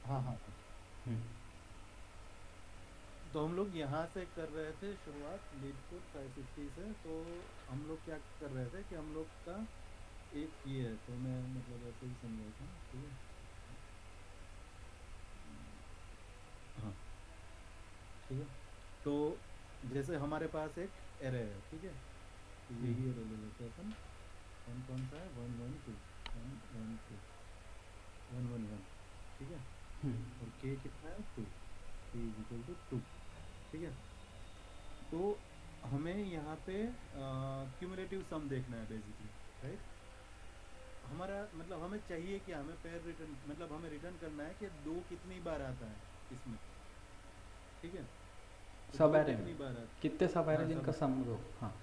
हाँ हाँ हाँ। हम्म। तो हम लोग यहाँ से कर रहे थे शुरुआत लीडकोड 560 से। तो हम लोग क्या कर रहे थे कि हम लोग का एक ये है, तो मैं मतलब ऐसे ही समझाता हूँ, ठीक है। हाँ, ठीक है। तो जैसे हमारे पास एक एरे है, ठीक है। तो हम्म। यही एरे ले लेते हैं अपन। कौन कौन सा है? 1 1 2, 1 1 2, 1 1 1, ठीक है। हम्म। और के कितना है? 2। के इज इक्वल टू 2, ठीक है। तो हमें यहाँ पे क्यूमुलेटिव सम देखना है बेसिकली, राइट। हमारा मतलब हमें चाहिए क्या, हमें पेयर रिटर्न, मतलब हमें रिटर्न करना है कि दो कितनी बार आता है इसमें, ठीक है। तो सब दो एरे में कितनी बार आता कितने सब है? एरे हाँ, जिनका सब। सम दो? हाँ।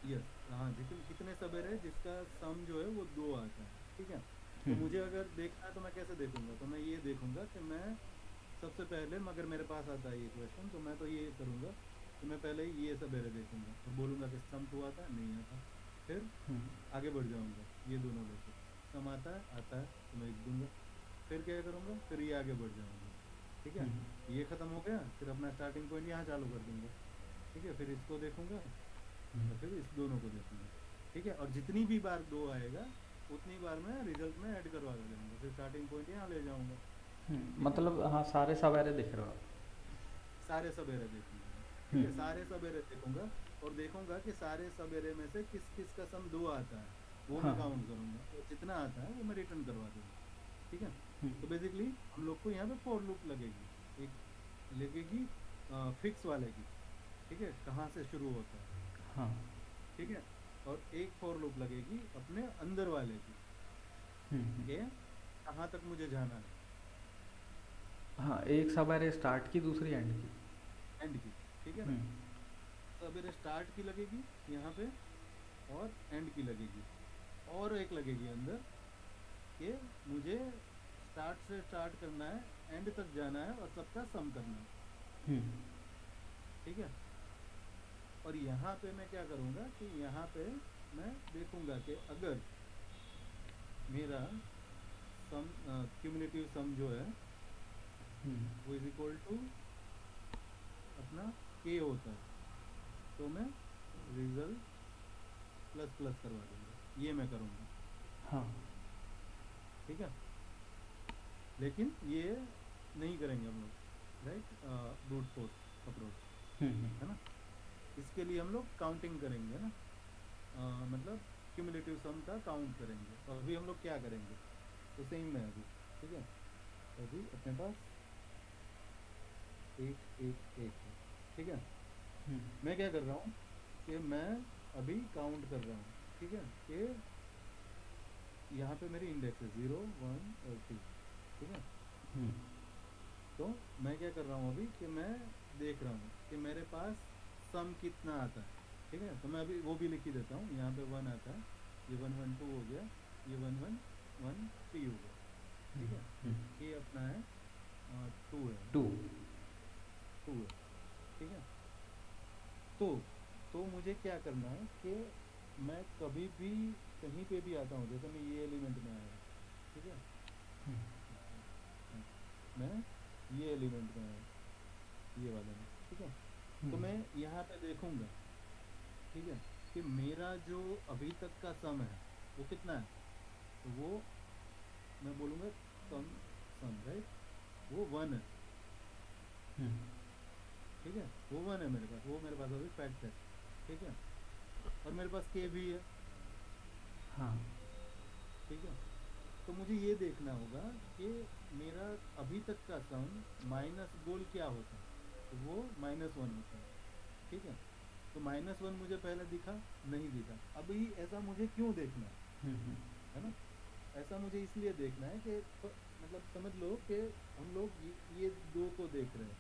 यस। हाँ, जितने कितने सबेर है जिसका सम जो है वो दो आता है, ठीक है। तो हम्म। मुझे अगर देखना है तो मैं कैसे देखूंगा? तो मैं ये देखूंगा कि मैं सबसे पहले, मगर मेरे पास आता है ये क्वेश्चन, तो मैं तो ये करूंगा कि मैं पहले ही ये सवेरे देखूंगा और बोलूंगा कि सम टू आता है, नहीं आता। फिर हम्म। आगे बढ़ जाऊंगा ये दोनों लेके, सम आता है तो मैं एक दूंगा। फिर क्या करूंगा? फिर ये आगे बढ़ जाऊंगा, ठीक है। हम्म। ये खत्म हो गया, फिर अपना स्टार्टिंग पॉइंट यहाँ चालू कर दूंगा, ठीक है। फिर इसको देखूंगा और फिर इस दोनों को देखूंगा, ठीक है। और जितनी भी बार दो आएगा उतनी बार मैं रिजल्ट में ऐड करवा जाऊंगा, फिर स्टार्टिंग पॉइंट यहाँ ले जाऊंगा, ठीक है। मतलब हाँ, सारे सब एरे दिख रहे हो? सारे सवेरे देखूंगा मैं, ठीक हम्म। है। सारे सवेरे देखूंगा और देखूंगा कि सारे सवेरे में से किस किस का सम दो आता है, वो मैं हाँ। काउंट करूंगा और जितना आता है वो मैं रिटर्न करवा दूंगा, ठीक है। हम्म। तो बेसिकली हम लोग को यहाँ पे फॉर लूप लगेगी, एक लगेगी फिक्स वाले की, ठीक है, कहाँ से शुरू होता है, हाँ। ठीक है। और एक फॉर लूप लगेगी अपने अंदर वाले की, हम्म। कि कहाँ तक मुझे जाना है, हाँ, एक सब एरे स्टार्ट की, दूसरी एंड की। एंड की, ठीक है ना। हम्म। तो मेरे स्टार्ट की लगेगी यहाँ पे और एंड की लगेगी, और एक लगेगी अंदर कि मुझे स्टार्ट से स्टार्ट करना है, एंड तक जाना है और सबका सम करना है, हम्म। ठीक है। और यहाँ पे मैं क्या करूँगा कि यहाँ पे मैं देखूंगा कि अगर मेरा सम क्यूमुलेटिव सम जो है हम्म। वो इज इक्वल टू अपना के होता है, तो मैं रिजल्ट प्लस प्लस करवा दूंगा, ये मैं करूँगा, हाँ। ठीक है। लेकिन ये नहीं करेंगे हम लोग, राइट, ब्रूट फोर्स अप्रोच, हम्म। है ना। इसके लिए हम लोग काउंटिंग करेंगे ना, मतलब क्यूमुलेटिव सम का काउंट करेंगे। तो अभी हम लोग क्या करेंगे? तो सेम है अभी, ठीक है। तो अभी अपने पास एक एक एक है, ठीक है। हम्म। मैं क्या कर रहा हूँ कि मैं अभी काउंट कर रहा हूँ, ठीक है, कि यहाँ पे मेरी इंडेक्स है 0 1 और 2, ठीक है। हम्म। तो मैं क्या कर रहा हूँ अभी कि मैं देख रहा हूँ कि मेरे पास सम कितना आता है, ठीक है। तो मैं अभी वो भी लिख ही देता हूँ, यहाँ पे 1 आता है, ये 1 1 2 हो गया, ये 1 1 1 3 हो गया, ठीक है। ये अपना है 2 है, टू। 2 है, ठीक है। तो मुझे क्या करना है कि मैं कभी भी कहीं पे भी आता हूँ, जैसे मैं ये एलिमेंट में आया, ठीक है। हाँ, मैं ये एलिमेंट में आया, ये वाले में, ठीक है। तो मैं यहाँ पे देखूंगा, ठीक है, कि मेरा जो अभी तक का सम है वो कितना है। तो वो मैं बोलूंगा सम, राइट, वो 1 है, ठीक है। वो 1 है मेरे पास, वो मेरे पास अभी फैक्ट है, ठीक है। और मेरे पास के भी है, हाँ। ठीक है। तो मुझे ये देखना होगा कि मेरा अभी तक का सम माइनस गोल क्या होता है। तो वो -1 होता है, ठीक है। तो -1 मुझे पहले दिखा, नहीं दिखा। अभी ऐसा मुझे क्यों देखना है ना? ऐसा मुझे इसलिए देखना है कि मतलब समझ लो कि हम लोग ये दो को देख रहे हैं,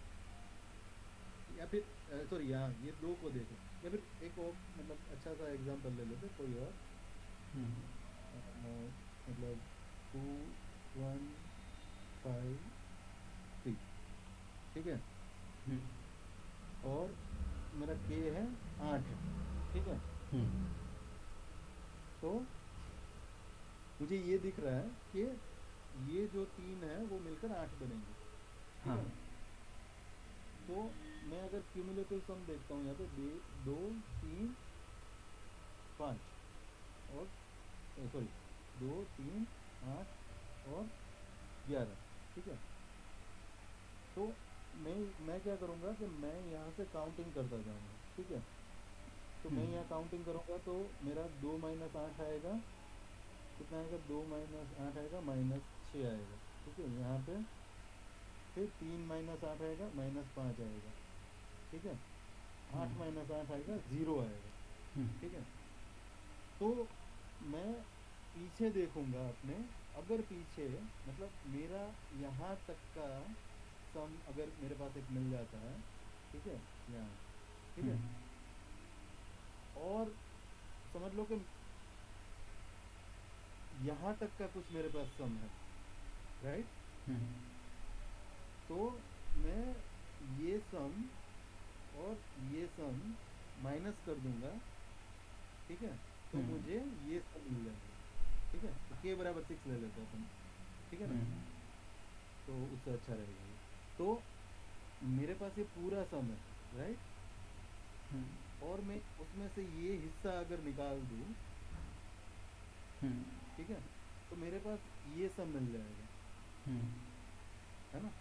या फिर सॉरी, यहाँ ये दो को देख रहे हैं, या फिर एक और मतलब अच्छा सा एग्जांपल ले लेते हैं, कोई और मतलब 2 1 5 3, ठीक है। और मेरा के है 8 है, ठीक है। तो मुझे ये दिख रहा है कि ये जो 3 है वो मिलकर 8 बनेंगे, ठीक हाँ। है। तो मैं अगर क्यूमुलेटिव सम देखता हूँ यहाँ पे 2 3 5 और सॉरी 2 3 8 और 11, ठीक है। तो मैं क्या करूँगा कि मैं यहाँ से काउंटिंग करता जाऊँगा, ठीक है। तो मैं यहाँ काउंटिंग करूँगा तो मेरा 2 माइनस 8 आएगा, कितना आएगा, 2 माइनस 8 आएगा -6 आएगा, ठीक है। यहाँ पे फिर 3 माइनस 8 आएगा -5 आएगा, ठीक है। 8 माइनस 8 आएगा 0 आएगा, ठीक है। तो मैं पीछे देखूंगा अपने, अगर पीछे मतलब मेरा यहाँ तक का सम अगर मेरे पास एक मिल जाता है, ठीक है, यहाँ, ठीक है, और समझ लो कि यहाँ तक का कुछ मेरे पास सम है, राइट। तो मैं ये सम और ये सम माइनस कर दूंगा, ठीक है। तो मुझे ये सम मिल जाएगा, ठीक है। तो k बराबर 6 ले लेते हैं अपन, ठीक है ना। तो उससे अच्छा रहेगा ये। तो मेरे पास ये पूरा सम है, राइट। और मैं उसमें से ये हिस्सा अगर निकाल दूँ, ठीक है, तो मेरे पास ये सम मिल जाएगा, है ना।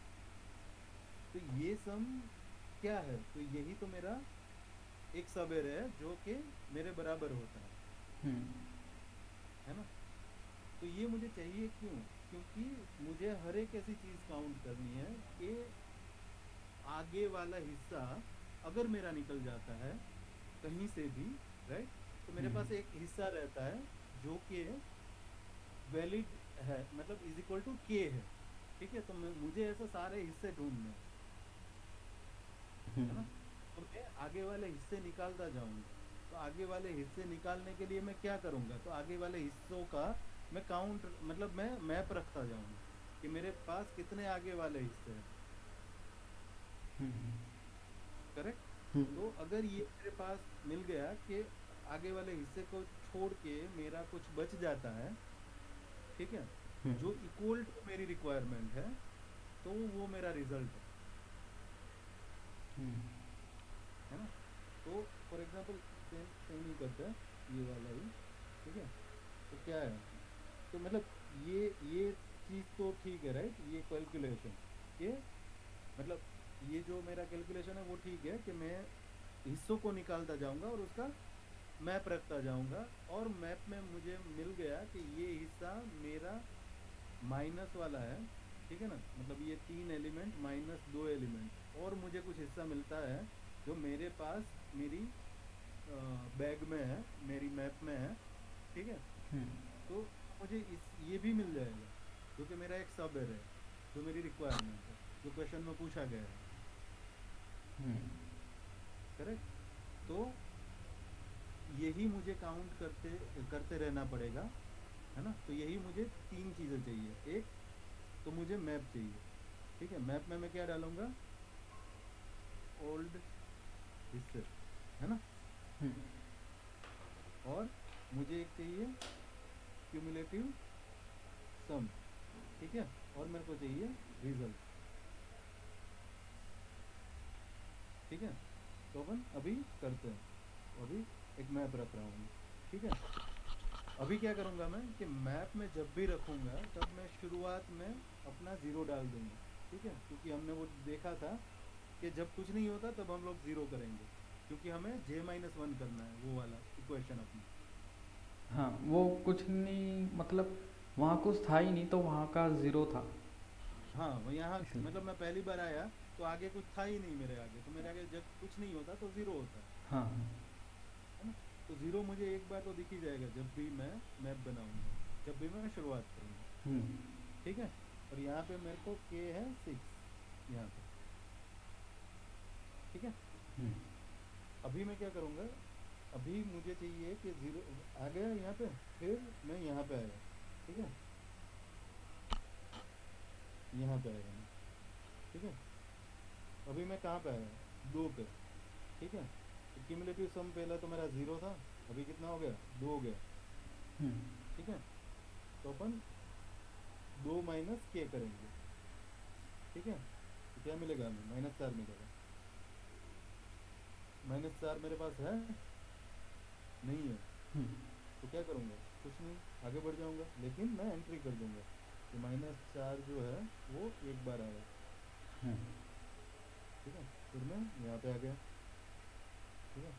तो ये सम क्या है, तो यही तो मेरा एक सब एरे है जो कि मेरे बराबर होता है ना। तो ये मुझे चाहिए क्यों, क्योंकि मुझे हर एक ऐसी चीज़ काउंट करनी है कि आगे वाला हिस्सा अगर मेरा निकल जाता है कहीं से भी, राइट, तो मेरे पास एक हिस्सा रहता है जो कि वैलिड है, मतलब इज इक्वल टू के है, ठीक है। तो मुझे ऐसे सारे हिस्से ढूंढने है ना। तो मैं आगे वाले हिस्से निकालता जाऊंगा। तो आगे वाले हिस्से निकालने के लिए मैं क्या करूंगा, तो आगे वाले हिस्सों का मैं काउंट मतलब मैं मैप रखता जाऊंगा कि मेरे पास कितने आगे वाले हिस्से हैं, करेक्ट। तो अगर ये मेरे पास मिल गया कि आगे वाले हिस्से को छोड़ के मेरा कुछ बच जाता है, ठीक है, जो इक्वल टू मेरी रिक्वायरमेंट है, तो वो मेरा रिजल्ट है ना। तो फॉर एग्जांपल सेम ही करते हैं, ये वाला ही, ठीक है। तो क्या है, तो मतलब ये चीज़ तो ठीक है, राइट। ये कैलकुलेशन, ये मतलब ये जो मेरा कैलकुलेशन है वो ठीक है कि मैं हिस्सों को निकालता जाऊंगा और उसका मैप रखता जाऊंगा, और मैप में मुझे मिल गया कि ये हिस्सा मेरा माइनस वाला है, ठीक है ना। मतलब ये 3 एलिमेंट माइनस 2 एलिमेंट, और मुझे कुछ हिस्सा मिलता है जो मेरे पास मेरी बैग में है, मेरी मैप में है, ठीक है। तो मुझे ये भी मिल जाएगा जो कि मेरा एक सब एरे है, जो मेरी रिक्वायरमेंट है, जो क्वेश्चन में पूछा गया है, करेक्ट। तो यही मुझे काउंट करते करते रहना पड़ेगा, है ना। तो यही मुझे 3 चीज़ें चाहिए। एक तो मुझे मैप चाहिए, ठीक है। मैप में मैं क्या डालूंगा, ओल्ड हिस्से, है ना। और मुझे एक चाहिए क्यूमुलेटिव सम, ठीक है। और मेरे को चाहिए रिजल्ट, ठीक है। तो अपन अभी करते हैं, अभी एक मैप रख रहा हूँ, ठीक है। अभी क्या करूँगा मैं कि मैप में जब भी रखूँगा तब मैं शुरुआत में अपना ज़ीरो डाल दूँगा, ठीक है। क्योंकि हमने वो देखा था कि जब कुछ नहीं होता तब हम लोग ज़ीरो करेंगे, क्योंकि हमें j-1 करना है, वो वाला इक्वेशन अपनी। हाँ, वो कुछ नहीं, मतलब वहाँ कुछ था ही नहीं तो वहाँ का ज़ीरो था हाँ, वो यहाँ इसलिए। मतलब मैं पहली बार आया तो आगे कुछ था ही नहीं मेरे आगे, तो मेरे आगे जब कुछ नहीं होता तो ज़ीरो होता हाँ। है ना। तो ज़ीरो मुझे एक बार तो दिख ही जाएगा जब भी मैं मैप बनाऊंगा, जब भी मैं शुरुआत करूँगा, ठीक है। और यहाँ पे मेरे को k है 6 यहाँ पे, ठीक है। अभी मैं क्या करूँगा, अभी मुझे चाहिए कि ज़ीरो आ गया यहाँ पे, फिर मैं यहाँ पे आया, ठीक है, यहाँ पे आया मैं, ठीक है। अभी मैं कहाँ पे आया, 2 पे, ठीक है। तो क्यूमुलेटिव सम पहला तो मेरा 0 था, अभी कितना हो गया, 2 हो गया, ठीक है। तो अपन 2 माइनस के करेंगे, ठीक है। तो क्या मिलेगा हमें, -4 मिलेगा। -4 मेरे पास है नहीं है, हम्म, तो क्या करूँगा, कुछ नहीं, आगे बढ़ जाऊँगा, लेकिन मैं एंट्री कर दूँगा कि -4 जो है वो एक बार आया, हम्म, ठीक है। फिर मैं यहाँ पे आ गया, ठीक है।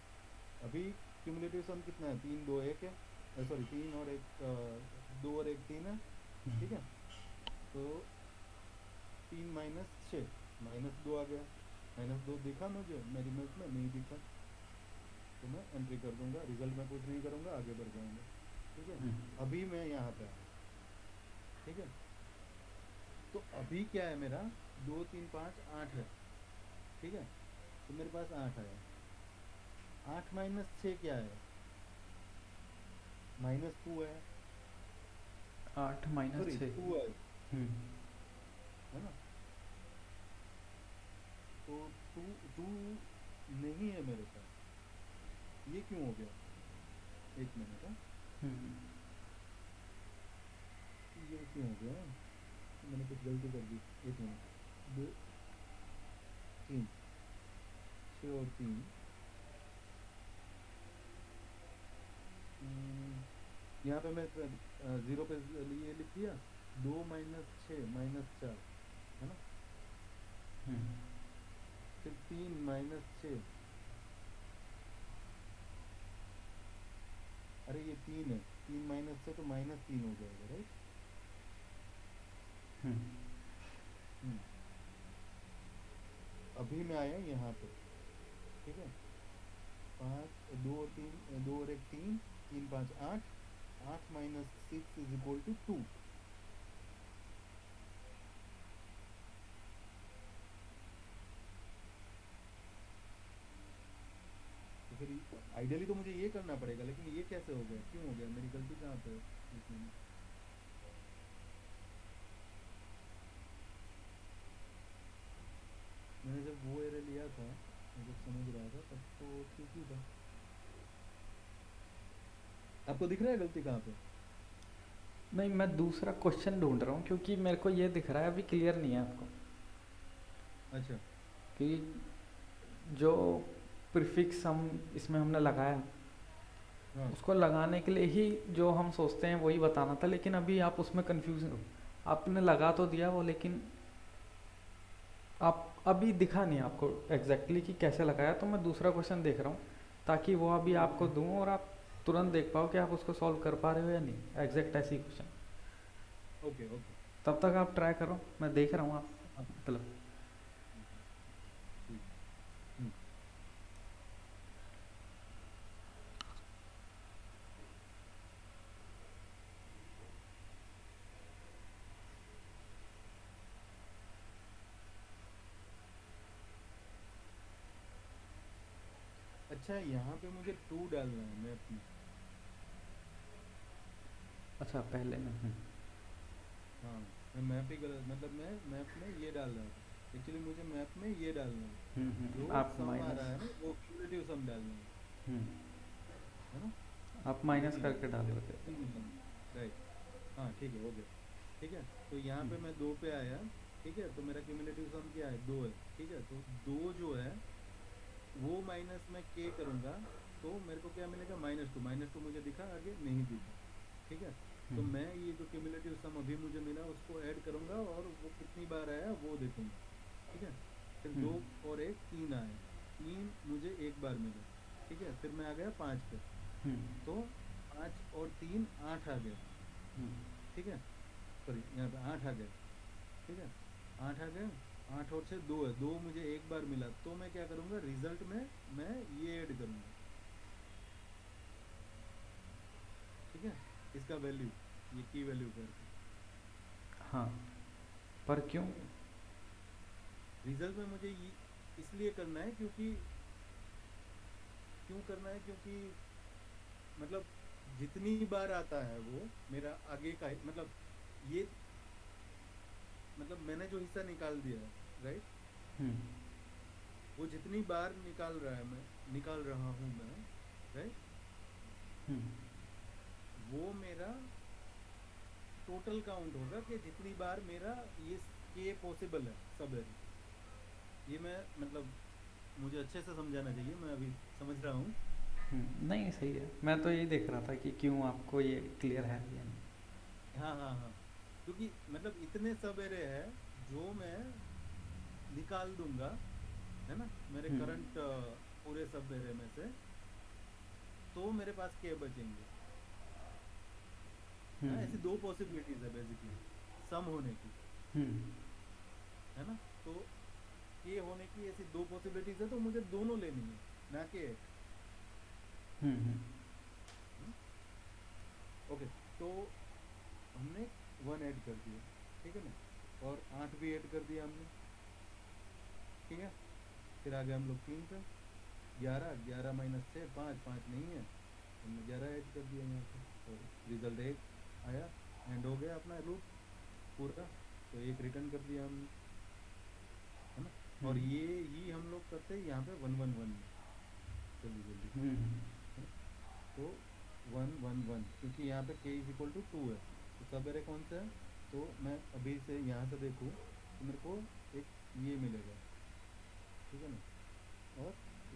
अभी क्यूमुलेटिव सम कितना है, 3 2 1 है, सॉरी 3 और 1 2 और 1 3 है, ठीक है। तो 3 -6 -2 आ गया, -2 दिखा मुझे मेरी मैथ में नहीं दिखा, तो मैं एंट्री कर दूंगा, रिजल्ट में कुछ नहीं करूँगा, आगे बढ़ जाऊँगा, ठीक है। हम्म, अभी मैं यहाँ पे आया, ठीक है। तो अभी क्या है मेरा, 2 3 5 8 है, ठीक है। तो मेरे पास 8 आया, 8 -6 क्या है, -2 है, 8 सॉरी -6। 2 है हम्म, ना। तो 2 2 नहीं है मेरे पास, ये क्यों हो गया, एक मिनट है, हम्म, ये क्यों हो गया, मैंने कुछ गलती कर दी, एक मिनट। 2 3 6 और 3, यहाँ पे मैं ज़ीरो पे ये लिख दिया, 2 -6 -4 है ना। हम्म, फिर 3 -6, अरे ये 3 है, 3 -6 तो -3 हो जाएगा, राइट। हम्म, हम्म। अभी मैं आया यहाँ पे, ठीक है। 5 2 और 3 2 और 1 3 3 5 8, 8 -6 इज इक्वल टू 2। तो फिर आइडियली तो मुझे ये करना पड़ेगा, लेकिन ये कैसे हो गया, क्यों हो गया, मेरी गलती कहाँ पे है इसमें। मैंने जब वो एरे लिया था, मैं जब समझ रहा था तब तो ठीक ही था। आपको दिख रहा है गलती कहाँ पे। नहीं, मैं दूसरा क्वेश्चन ढूंढ रहा हूँ क्योंकि मेरे को ये दिख रहा है अभी क्लियर नहीं है आपको अच्छा। कि जो प्रीफिक्स हम इसमें हमने लगाया हाँ। उसको लगाने के लिए ही जो हम सोचते हैं वही बताना था, लेकिन अभी आप उसमें कंफ्यूज हो। आपने लगा तो दिया वो, लेकिन आप अभी दिखा नहीं आपको एग्जैक्टली कि कैसे लगाया, तो मैं दूसरा क्वेश्चन देख रहा हूँ ताकि वो अभी आपको ओके दूँ और आप तुरंत देख पाओ कि आप उसको सॉल्व कर पा रहे हो या नहीं, एग्जैक्ट ऐसी क्वेश्चन। Okay okay. तब तक आप ट्राई करो, मैं देख रहा हूँ आप हाँ। मतलब। ठीक। अच्छा, यहाँ पे मुझे 2 डालना है मैप में। अच्छा पहले में हाँ, मैं मैप ही गलत, मतलब मैं मैप में ये डाल रहा था, एक्चुअली मुझे मैप में ये डालना है, जो आप सम आ माइनस रहा है ना वो क्यूमुलेटिव सम डालना है ना। आप माइनस यही है करके डाल रहे थे। राइट। हाँ ठीक है, हो गया, ठीक है। तो यहाँ पे मैं 2 पे आया, ठीक है। तो मेरा क्यूमुलेटिव सम क्या है, 2 है, ठीक है। तो 2 जो है वो माइनस में के करूँगा, तो मेरे को क्या मिलेगा, -2, -2 मुझे दिखा, आगे नहीं दिखा, ठीक है। तो मैं ये जो क्यूमुलेटिव सम अभी मुझे मिला उसको ऐड करूँगा और वो कितनी बार आया वो देखूँगा, ठीक है। फिर 2 और 1 3 आया, 3 मुझे एक बार मिला, ठीक है। फिर मैं आ गया 5 पे, तो 5 और 3 8 आ गया, ठीक है। सॉरी यहाँ पे 8 आ गया, ठीक है। 8 आ गया, 8 और 6 2 है, 2 मुझे एक बार मिला, तो मैं क्या करूँगा, रिजल्ट में मैं ये ऐड करूँगा, ठीक है। इसका वैल्यू, ये की वैल्यू करके, हाँ, पर क्यों? ठीक है। रिजल्ट में मुझे ये इसलिए करना है क्योंकि, क्यों करना है, क्योंकि मतलब जितनी बार आता है वो मेरा आगे का, मतलब ये, मतलब मैंने जो हिस्सा निकाल दिया है, राइट, हम्म, वो जितनी बार निकाल रहा है, मैं निकाल रहा हूँ मैं, राइट, हम्म, वो मेरा टोटल काउंट होगा कि जितनी बार मेरा ये के पॉसिबल है सब एरे। ये मैं मतलब मुझे अच्छे से समझाना चाहिए, मैं अभी समझ रहा हूँ। नहीं सही है, मैं तो यही देख रहा था कि क्यों आपको ये क्लियर है या नहीं। हाँ हाँ हाँ, क्योंकि मतलब इतने सब एरे है जो मैं निकाल दूंगा, है ना, मेरे हम्म करंट पूरे सब एरे में से, तो मेरे पास के बचेंगे। है ना, ऐसी हम्म दो पॉसिबिलिटीज है बेसिकली सम होने की, हम्म है ना। तो के होने की ऐसी दो पॉसिबिलिटीज है, तो मुझे दोनों लेनी है, ना कि एक। हम्म ओके, तो हमने वन ऐड कर दिया, ठीक है ना, और आठ भी ऐड कर दिया हमने, ठीक है। फिर आ गए हम लोग तीन पे, ग्यारह, ग्यारह माइनस छः, पाँच, पाँच नहीं है, हमने ग्यारह ऐड कर दिया यहाँ पे, और रिजल्ट एक आया, एंड हो गया अपना लूप पूरा। तो एक रिटर्न कर दिया हमने, है ना। और हम्म ये ही हम लोग करते हैं यहाँ पे वन वन वन में, जल्दी जल्दी, हम्म है ना। तो वन वन वन, क्योंकि यहाँ पे के इज इक्वल टू टू है, तो सब एरे कौन सा है, तो मैं अभी से यहाँ से देखूँ तो मेरे को एक ये मिलेगा, ठीक है ना, और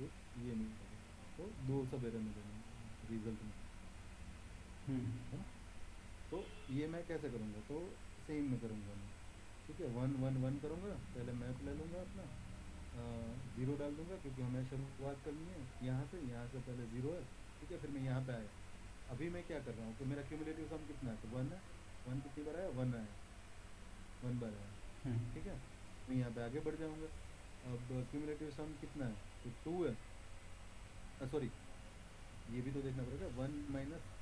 एक ये मिलेगा, तो दो सब एरे मिलेंगे रिजल्ट में, है ना। तो ये मैं कैसे करूँगा, तो सेम में करूँगा मैं, ठीक है। वन वन वन करूँगा, पहले मैप ले लूँगा अपना, ज़ीरो डाल दूँगा क्योंकि हमें शुरुआत करनी है यहाँ से पहले ज़ीरो है, ठीक है। फिर मैं यहाँ पे आया, अभी मैं क्या कर रहा हूँ कि मेरा क्यूमुलेटिव सम कितना है, तो वन है, वन कितनी बार आया, वन आया, वन बार आया, हम्म ठीक है। मैं यहाँ पे आगे बढ़ जाऊँगा, अब क्यूमुलेटिव सम कितना है, तो टू है, सॉरी, ये भी तो देखना पड़ेगा, वन माइनस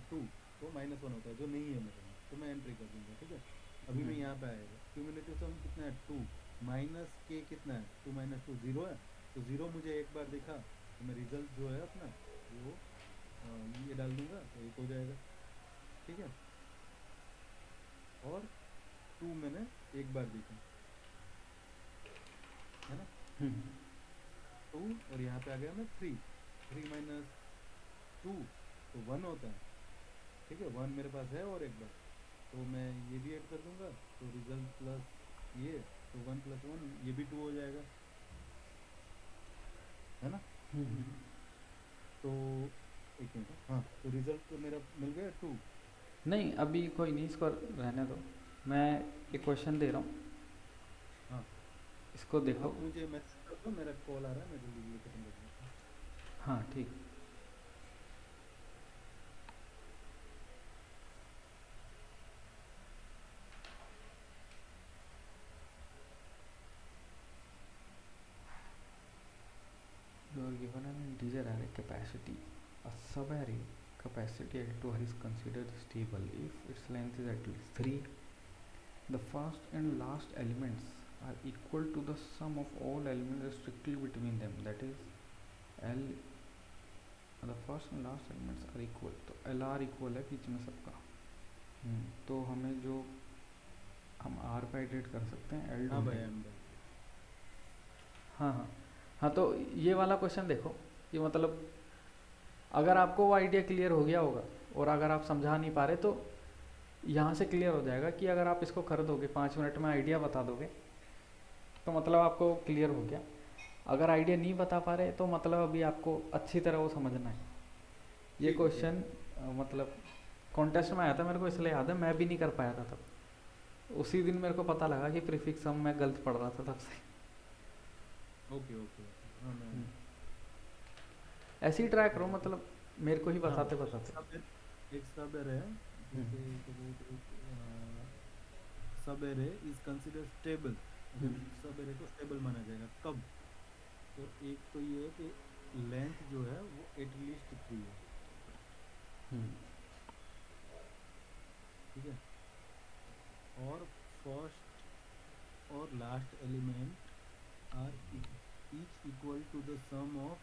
टू, तो माइनस वन होता है जो नहीं है मेरे में, तो मैं एंट्री कर दूंगा, ठीक है। अभी मैं हम्म यहाँ पे आएगा, क्यूमुलेटिव सम कितना है, टू, माइनस के कितना है, टू माइनस टू ज़ीरो है, तो ज़ीरो मुझे एक बार दिखा, तो मैं रिजल्ट जो है अपना वो ये डाल दूंगा, तो एक हो जाएगा, ठीक है। और टू मैंने एक बार देखा, है ना, हम्म टू, और यहाँ पे आ गया मैं थ्री, थ्री माइनस टू, तो वन होता है, ठीक है। वन मेरे पास है और एक बार, तो मैं ये भी ऐड कर दूंगा, तो रिजल्ट प्लस ये, तो वन प्लस वन ये भी टू हो जाएगा, है ना। हम्म। तो एक मिनट, हाँ, तो रिजल्ट तो मेरा मिल गया टू। नहीं अभी कोई नहीं, इसको रहने दो, मैं एक क्वेश्चन दे रहा हूँ, हाँ, इसको देखो। आप मुझे मैसेज कर दो, मेरा कॉल आ रहा है, मैं जल्दी जल्दी खत्म कर देता हूँ। हाँ ठीक। You are given an integer array capacity. A subarray capacity L2R is considered stable if its length is at least 3. The first and last elements are equal to the sum of all elements strictly between them. That is, L the first and last elements are equal. तो LR equal है बीच में सबका। तो हमें जो हम R पे edit कर सकते हैं L हाँ ढूंढने भाई, के। एम भाई। हाँ हाँ हाँ, तो ये वाला क्वेश्चन देखो कि मतलब अगर आपको वो आइडिया क्लियर हो गया होगा और अगर आप समझा नहीं पा रहे तो यहाँ से क्लियर हो जाएगा कि अगर आप इसको कर दोगे 5 मिनट में आइडिया बता दोगे तो मतलब आपको क्लियर हो गया। अगर आइडिया नहीं बता पा रहे तो मतलब अभी आपको अच्छी तरह वो समझना है। ये ठीक है, ठीक क्वेश्चन मतलब कॉन्टेस्ट में आया था, मेरे को इसलिए याद है, मैं भी नहीं कर पाया था तब। उसी दिन मेरे को पता लगा कि प्रीफिक्स सम मैं गलत पढ़ रहा था तब से। है, ओके ओके ओके, हाँ मैं, हम्म, ऐसे ही ट्राई करो, ठीक है। मतलब मेरे को ही हाँ, बताते एक बताते। सब, एक सब एरे है, हम्म जैसे सब एरे इज कंसिडर स्टेबल, अगर हम्म सब एरे को स्टेबल माना जाएगा कब, तो एक तो ये है कि लेंथ जो है वो एटलीस्ट थ्री है, हम्म ठीक है। और फर्स्ट और last element are each equal to the sum of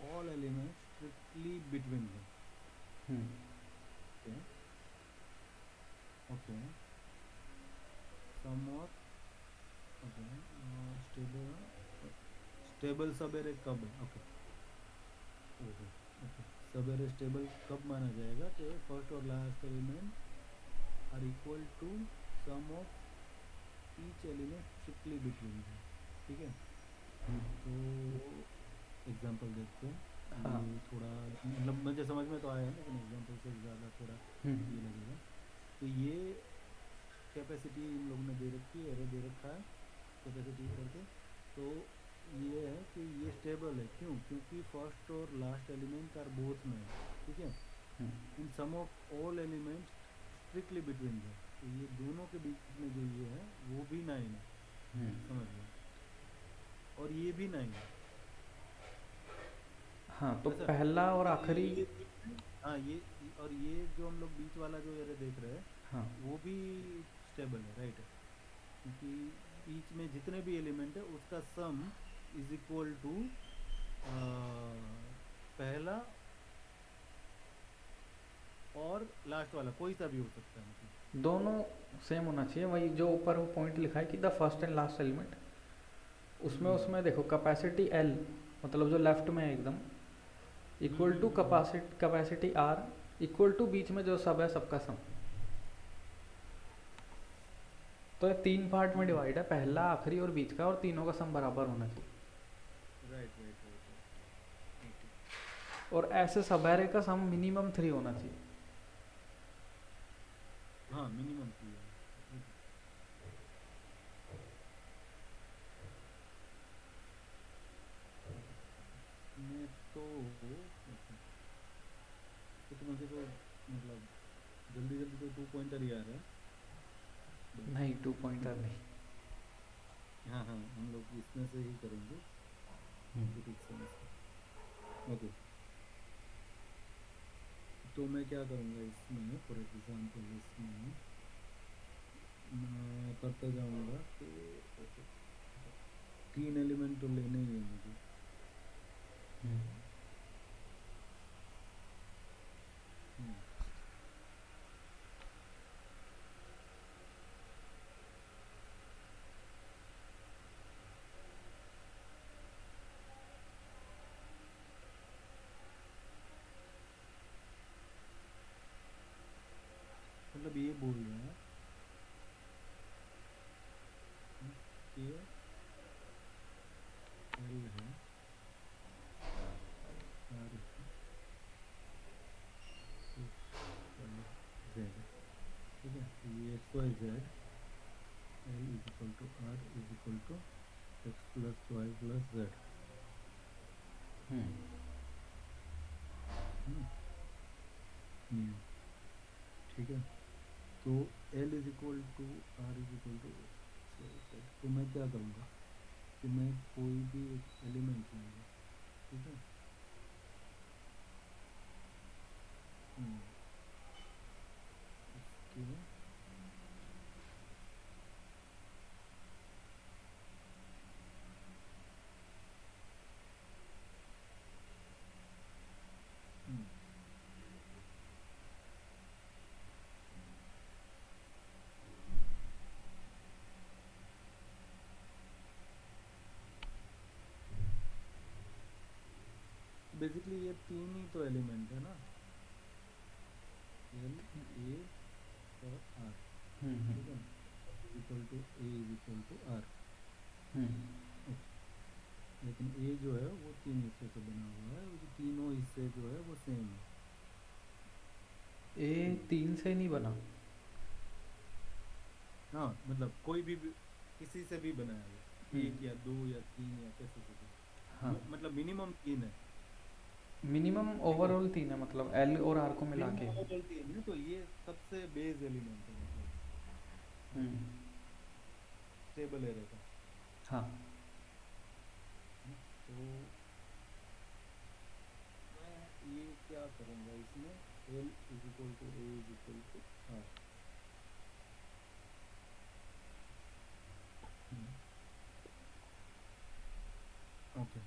all elements strictly between them, hmm okay okay, sum of, okay, stable, stable subarray कब है, okay okay okay, subarray stable कब माना जाएगा कि first और last element are equal to sum of each element strictly between है। ठीक है, तो एग्जांपल देखते हैं। हाँ। ये थोड़ा मतलब मुझे समझ में तो आया है, लेकिन एग्जांपल से ज़्यादा थोड़ा ये लगेगा। तो ये कैपेसिटी इन लोगों ने दे रखी है, एरे दे रखा है कैपेसिटी करके। तो ये है कि ये स्टेबल है, क्यों? क्योंकि फर्स्ट और लास्ट एलिमेंट आर बोथ में, ठीक है, in sum of all element strictly between है। तो ये दोनों के बीच में जो ये है वो भी 9 है, समझ लो, और ये भी 9 है। हाँ, तो ऐसा पहला और आखिरी। ये हाँ, ये और ये जो हम लोग बीच वाला जो एरे देख रहे हैं हाँ। वो भी स्टेबल है, राइट है, क्योंकि बीच में जितने भी एलिमेंट है उसका सम इज इक्वल टू पहला और लास्ट वाला, कोई सा भी हो सकता है, मतलब दोनों सेम होना चाहिए। वही जो ऊपर वो पॉइंट लिखा है कि the first and last element, उसमें देखो कैपेसिटी एल, मतलब जो लेफ्ट में है एकदम, equal to capacity R, equal to बीच में जो सब है सबका सम। तो ये 3 पार्ट में डिवाइड है, पहला, आखिरी और बीच का, और तीनों का सम बराबर होना चाहिए। Right right right, okay. और ऐसे सब एरे का सम मिनिमम 3 होना चाहिए। हाँ, मिनिमम 3 है। मैं तो मुझे तो मतलब जल्दी जल्दी तो 2 पॉइंटर ही आ रहा है, नहीं, 2 पॉइंटर नहीं। हाँ हाँ, हम लोग इसमें से ही करेंगे डिडक्शन से। ओके, तो मैं क्या करूँगा इसमें, फॉर एग्जांपल इसमें मैं करते जाऊँगा कि 3 एलिमेंट तो लेने ही है मुझे। हम्म, मतलब ये बोल रहे हैं कि एल है, आर है, जेड है, ठीक है। तो ये X Y Z, L is equal to R is equal to X plus Y plus Z. ठीक है, तो L is equal to R is equal to X Y Z. तो मैं क्या करूँगा कि मैं कोई भी एक एलिमेंट लूँगा, ठीक है। हम्म, इसके हम्म, बेसिकली ये 3 ही तो एलिमेंट है ना, एल, ए और आर, ठीक है। Is equal to A is equal to R, लेकिन ए जो है वो 3 हिस्से से बना हुआ है, और ये तीनों हिस्से जो है वो सेम है। ए 3 से नहीं बना। हाँ, मतलब कोई भी किसी से भी बनाया है, एक या 2 या 3 या कैसे से भी, हाँ, मतलब मिनिमम 3 है, मिनिमम ठीक है। ओवरऑल 3 है, मतलब एल और आर को मिला के। मिनिमम ओवरऑल 3 है, तो ये सबसे बेस एलिमेंट है, मतलब स्टेबल है रहता हाँ। है। तो मैं ये क्या करूँगा इसमें, L is equal to A is equal to R. Okay,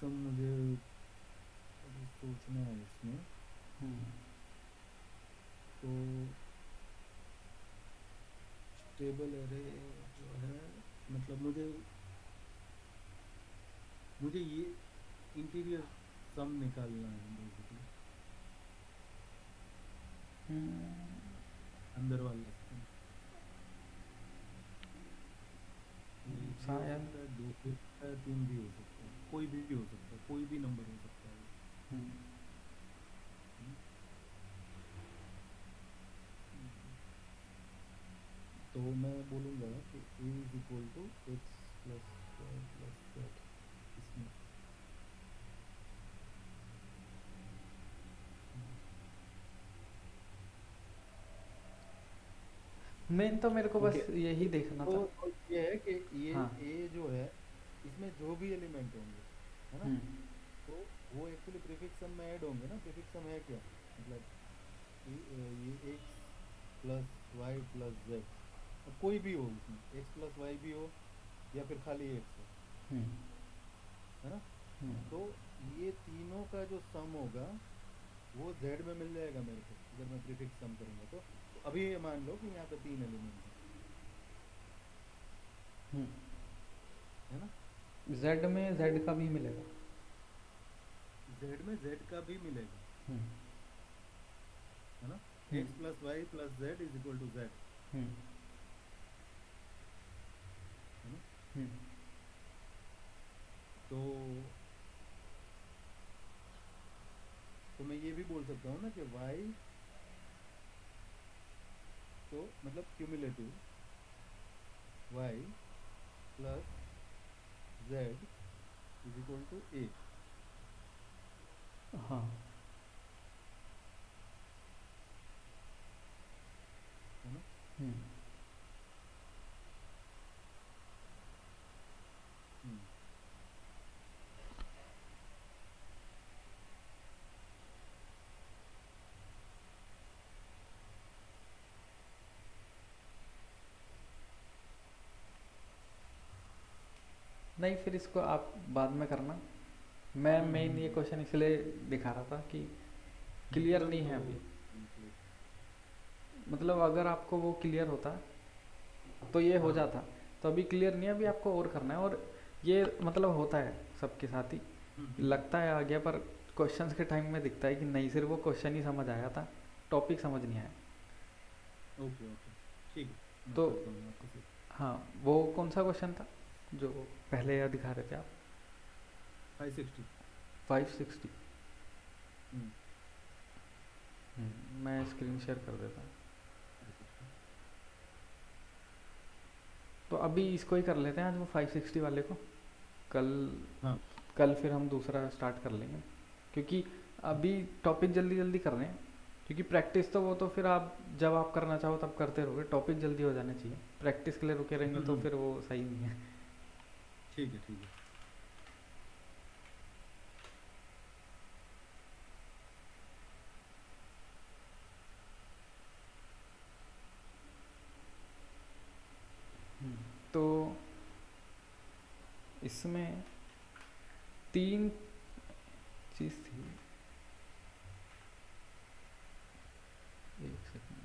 sum मुझे अभी सोचना है इसमें। हम्म तो स्टेबल एरे जो है, मतलब मुझे ये इंटीरियर सम निकालना है बेसिकली, हम्म, अंदर वाला sum। वो एक भी हो शायद। सकता है, दो भी हो सकता है, तीन भी हो सकता है, कोई भी हो सकता है, कोई भी नंबर हो सकता है वो। हम्म, हम्म, हम्म। तो मैं बोलूँगा कि a is equal to X plus Y plus Z इसमें। हम्म। मेन तो मेरे को ओके। बस यही देखना था। तो ये है कि ये हाँ। ए जो है, इसमें जो भी एलिमेंट होंगे, है ना, हम्म तो वो एक्चुअली प्रीफिक्स सम में ऐड होंगे ना। प्रीफिक्स सम है क्या, मतलब ये X plus Y plus Z, अब कोई भी हो उसमें, एक्स प्लस वाई भी हो या फिर खाली एक्स हम्म है ना। हम्म तो ये तीनों का जो सम होगा वो जेड में मिल जाएगा मेरे को, अगर मैं प्रीफिक्स सम करूंगा तो अभी ये मान लो कि यहाँ पे तीन एलिमेंट हम्म। है ना। जेड में जेड का भी मिलेगा। जेड में जेड का भी मिलेगा, हम्म है ना। हम्म x plus Y plus z is equal to z, हम्म है ना। हम्म तो मैं ये भी बोल सकता हूँ ना कि वाई, तो मतलब cumulative y plus z is equal to A, हाँ। है ना। हम्म हम्म। नहीं, फिर इसको आप बाद में करना। मैं मेन ये हम्म। क्वेश्चन इसलिए दिखा रहा था कि क्लियर मतलब नहीं तो है अभी। मतलब मतलब अगर आपको वो क्लियर होता तो ये हो हाँ। जाता। तो अभी क्लियर नहीं है, अभी आपको और करना है। और ये मतलब होता है सबके साथ ही, हम्म। लगता है आ गया, पर क्वेश्चंस के टाइम में दिखता है कि नहीं, सिर्फ वो क्वेश्चन ही समझ आया था, टॉपिक समझ नहीं आया। ओके ओके, ठीक है, मैं तो करता हूँ आपके साथ। हाँ, वो कौन सा क्वेश्चन था जो पहले यह दिखा रहे थे आप? 560। 560। हम्म। मैं स्क्रीन शेयर कर देता हूँ। 560। तो अभी इसको ही कर लेते हैं आज, वो 560 वाले को। कल हाँ। कल फिर हम दूसरा स्टार्ट कर लेंगे, क्योंकि अभी टॉपिक जल्दी जल्दी कर रहे हैं। क्योंकि प्रैक्टिस तो वो तो फिर आप जब आप करना चाहो तब करते रहोगे, टॉपिक जल्दी हो जाने चाहिए। प्रैक्टिस के लिए रुके रहेंगे तो हम्म। फिर वो सही नहीं है। ठीक है ठीक है। तो इसमें तीन चीज़ थी। एक सेकंड।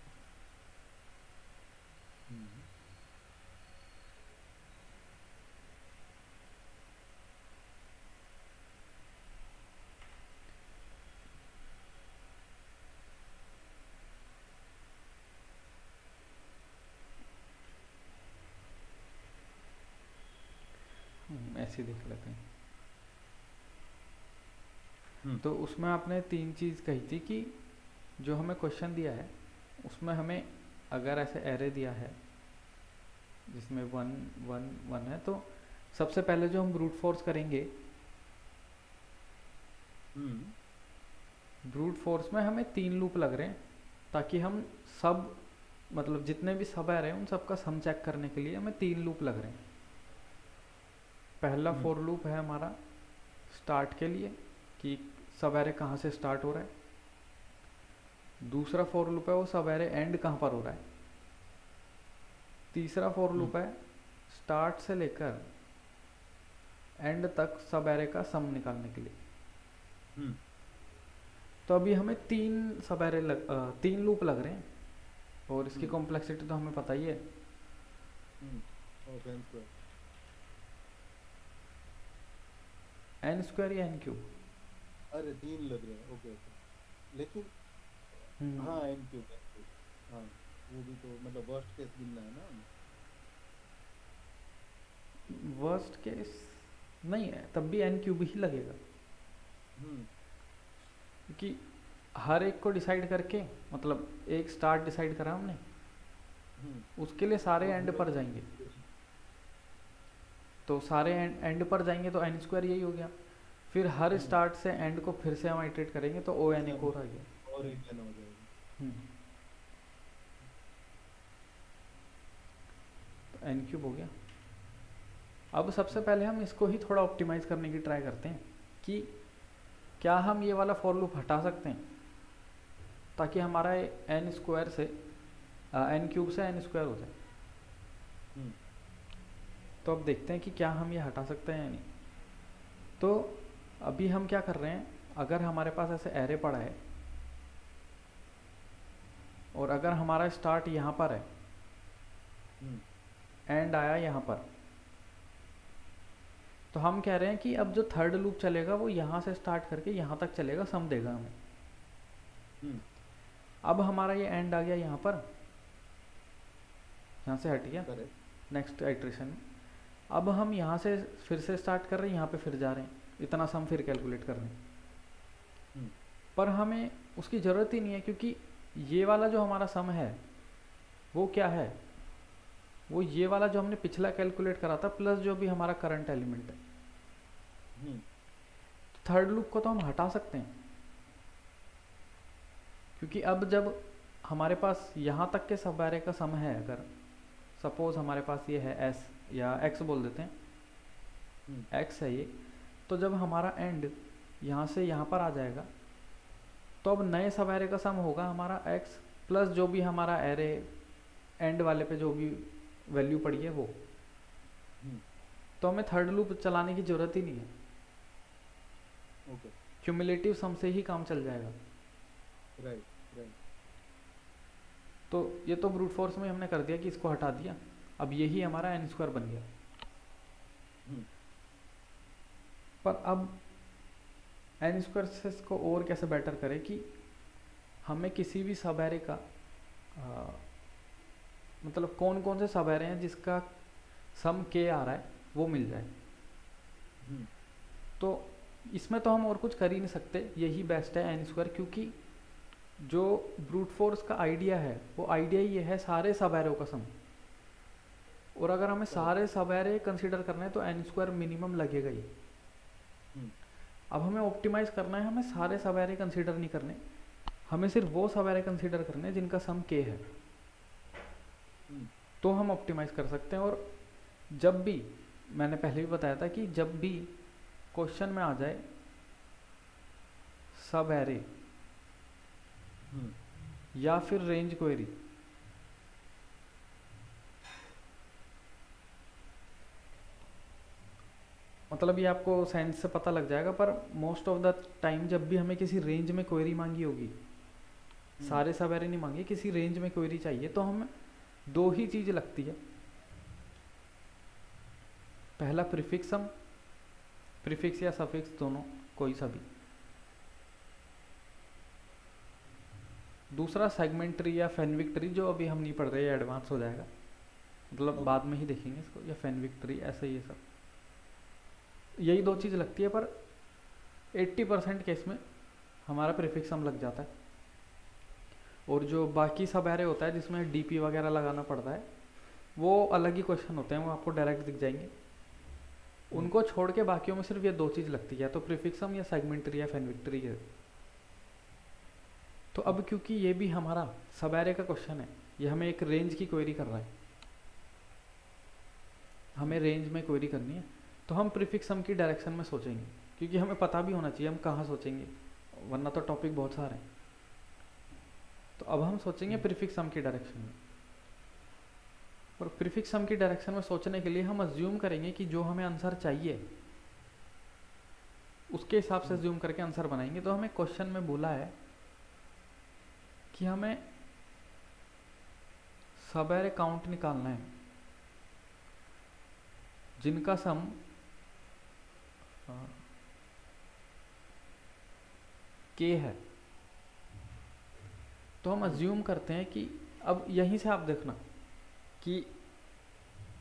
हम्म। ऐसे ही देख लेते हैं। हम्म। तो उसमें आपने तीन चीज़ कही थी कि जो हमें क्वेश्चन दिया है उसमें हमें, अगर ऐसे एरे दिया है जिसमें वन वन वन है, तो सबसे पहले जो हम ब्रूट फोर्स करेंगे, हम्म। ब्रूट फोर्स में हमें तीन लूप लग रहे हैं, ताकि हम सब, मतलब जितने भी सब एरे हैं उन सबका सम चेक करने के लिए हमें तीन लूप लग रहे हैं। पहला हम्म। फोर लूप है हमारा स्टार्ट के लिए, कि सब एरे कहाँ से स्टार्ट हो रहा है। दूसरा फोर लूप है वो सब एरे एंड कहाँ पर हो रहा है। तीसरा फोर हम्म। लूप है स्टार्ट से लेकर एंड तक सब एरे का सम निकालने के लिए। हम्म तो अभी हमें तीन लूप लग रहे हैं, और इसकी हम्म कॉम्प्लेक्सिटी तो हमें पता ही है। Of N square. N square या एन क्यूब। अरे 3 लग रहे हैं, ओके ओके। लेकिन हम्म हाँ एन क्यूब, हाँ वो भी तो मतलब वर्स्ट केस गिनना है ना हमें। वर्स्ट केस नहीं है, तब भी एन क्यूब ही लगेगा, हम्म क्योंकि हर एक को डिसाइड करके, मतलब एक स्टार्ट डिसाइड करा हमने, हम्म उसके लिए सारे और एंड हमें पर जाएंगे। तो सारे एंड पर जाएंगे तो एन स्क्वायर यही हो गया। फिर हर हम्म स्टार्ट से एंड को फिर से हम आइटरेट करेंगे तो ओ एन फिर एक हम और आ गया। और एक एन हो जाएगा। हम्म, तो एन क्यूब हो गया। अब सबसे हम्म पहले हम इसको ही थोड़ा ऑप्टिमाइज करने की ट्राई करते हैं कि क्या हम ये वाला फॉर लूप हटा सकते हैं, ताकि हमारा एन स्क्वायर से एन क्यूब से एन स्क्वायर हो जाए। हम्म तो अब देखते हैं कि क्या हम ये हटा सकते हैं या नहीं। तो अभी हम क्या कर रहे हैं, अगर हमारे पास ऐसे एरे पड़ा है और अगर हमारा स्टार्ट यहाँ पर है, हम्म एंड आया यहाँ पर, तो हम कह रहे हैं कि अब जो थर्ड लूप चलेगा वो यहाँ से स्टार्ट करके यहाँ तक चलेगा, सम देगा हमें। हम्म अब हमारा ये एंड आ गया यहाँ पर, यहाँ से हट गया करेक्ट। नेक्स्ट आइट्रेशन में। अब हम यहाँ से फिर से स्टार्ट कर रहे हैं, यहाँ पे फिर जा रहे हैं, इतना सम फिर कैलकुलेट कर रहे हैं। हम्म पर हमें उसकी ज़रूरत ही नहीं है, क्योंकि ये वाला जो हमारा सम है वो क्या है, वो ये वाला जो हमने पिछला कैलकुलेट करा था प्लस जो भी हमारा करंट एलिमेंट है। हम्म थर्ड लूप को तो हम हटा सकते हैं, क्योंकि अब जब हमारे पास यहाँ तक के सब एरे का सम है, अगर सपोज हमारे पास ये है एस या एक्स बोल देते हैं, एक्स है ये, तो जब हमारा एंड यहाँ से यहाँ पर आ जाएगा तो अब नए सब एरे का सम होगा हमारा एक्स प्लस जो भी हमारा एरे एंड वाले पे जो भी वैल्यू पड़ी है वो। हम्म तो हमें थर्ड लूप चलाने की ज़रूरत ही नहीं है, ओके। क्यूमुलेटिव सम से ही काम चल जाएगा। Right right. तो ये तो ब्रूट फोर्स में हमने कर दिया कि इसको हटा दिया, अब यही हमारा एन स्क्वायर बन गया। हम्म पर अब एन स्क्वायर से इसको और कैसे बेटर करें कि हमें किसी भी सब एरे का मतलब कौन कौन से सब एरे हैं जिसका सम के आ रहा है वो मिल जाए। हम्म तो इसमें तो हम और कुछ कर ही नहीं सकते, यही बेस्ट है एन स्क्वायर, क्योंकि जो ब्रूट फोर्स का आइडिया है वो आइडिया ये है सारे सब एरों का सम, और अगर हमें सारे सब एरे कंसिडर करना है तो एन स्क्वायर मिनिमम लगेगा ही। हम्म अब हमें ऑप्टिमाइज करना है, हमें सारे सब एरे कंसिडर नहीं करने, हमें सिर्फ वो सब एरे कंसिडर करने हैं जिनका सम के है, हम्म तो हम ऑप्टिमाइज कर सकते हैं। और जब भी, मैंने पहले भी बताया था कि जब भी क्वेश्चन में आ जाए सब एरे हम्म या फिर रेंज क्वेरी, मतलब ये आपको सेंस से पता लग जाएगा, पर मोस्ट ऑफ द टाइम जब भी हमें किसी रेंज में क्वेरी मांगी होगी, सारे सब एरे नहीं मांगे, किसी रेंज में क्वेरी चाहिए, तो हमें दो ही चीज़ लगती है। पहला प्रीफिक्स सम, प्रीफिक्स या सफिक्स दोनों, कोई सा भी। दूसरा सेगमेंट ट्री या फेनविक ट्री, जो अभी हम नहीं पढ़ रहे, एडवांस हो जाएगा, मतलब बाद में ही देखेंगे इसको, या फेनविक ट्री, ऐसे ये सब, यही दो चीज़ लगती है। पर 80% केस में हमारा प्रीफिक्स सम लग जाता है, और जो बाकी सब एरे होता है जिसमें डीपी वगैरह लगाना पड़ता है वो अलग ही क्वेश्चन होते हैं, वो आपको डायरेक्ट दिख जाएंगे। उनको छोड़ के बाकियों में सिर्फ ये दो चीज़ लगती है, तो प्रीफिक्स सम या सेगमेंट ट्री या फेनविक ट्री है। तो अब क्योंकि ये भी हमारा सब एरे का क्वेश्चन है, ये हमें एक रेंज की क्वेरी कर रहा है, हमें रेंज में क्वेरी करनी है, तो हम प्रीफिक्स सम की डायरेक्शन में सोचेंगे, क्योंकि हमें पता भी होना चाहिए हम कहाँ सोचेंगे, वरना तो टॉपिक बहुत सारे हैं। तो अब हम सोचेंगे प्रीफिक्स सम की डायरेक्शन में, और प्रीफिक्स सम की डायरेक्शन में सोचने के लिए हम अज्यूम करेंगे कि जो हमें आंसर चाहिए उसके हिसाब से हम्म, जूम करके आंसर बनाएंगे। तो हमें क्वेश्चन में बोला है कि हमें सब एरे काउंट निकालना है जिनका सम के है। तो हम अज्यूम करते हैं कि अब यहीं से आप देखना कि